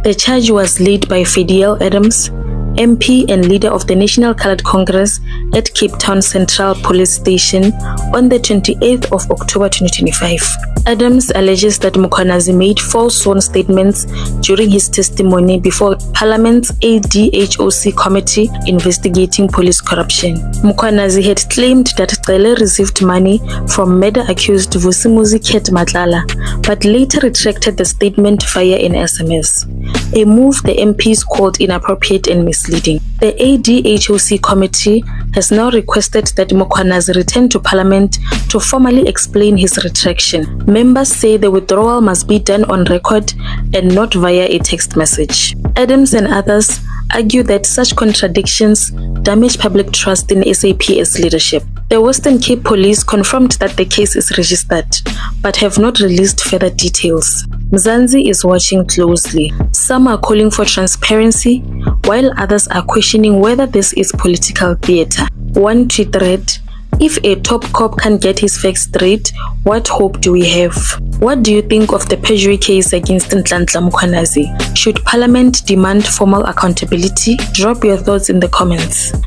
The charge was laid by Fediel Adams, MP and leader of the National Coloured Congress at Cape Town Central Police Station on the 28th of October 2025. Adams alleges that Mkhwanazi made false sworn statements during his testimony before Parliament's ADHOC committee investigating police corruption. Mkhwanazi had claimed that Cele received money from murder-accused Vusimuzi Ket Matlala, but later retracted the statement via an SMS, a move the MPs called inappropriate and misleading. The ADHOC committee has now requested that Mkhwanazi return to Parliament to formally explain his retraction. Members say the withdrawal must be done on record and not via a text message. Adams and others argue that such contradictions damage public trust in SAPS leadership. The Western Cape Police confirmed that the case is registered, but have not released further details. Mzansi is watching closely. Some are calling for transparency, while others are questioning whether this is political theatre. One tweet read, "If a top cop can't get his facts straight, what hope do we have?" What do you think of the perjury case against Nhlanhla Mkhwanazi? Should Parliament demand formal accountability? Drop your thoughts in the comments.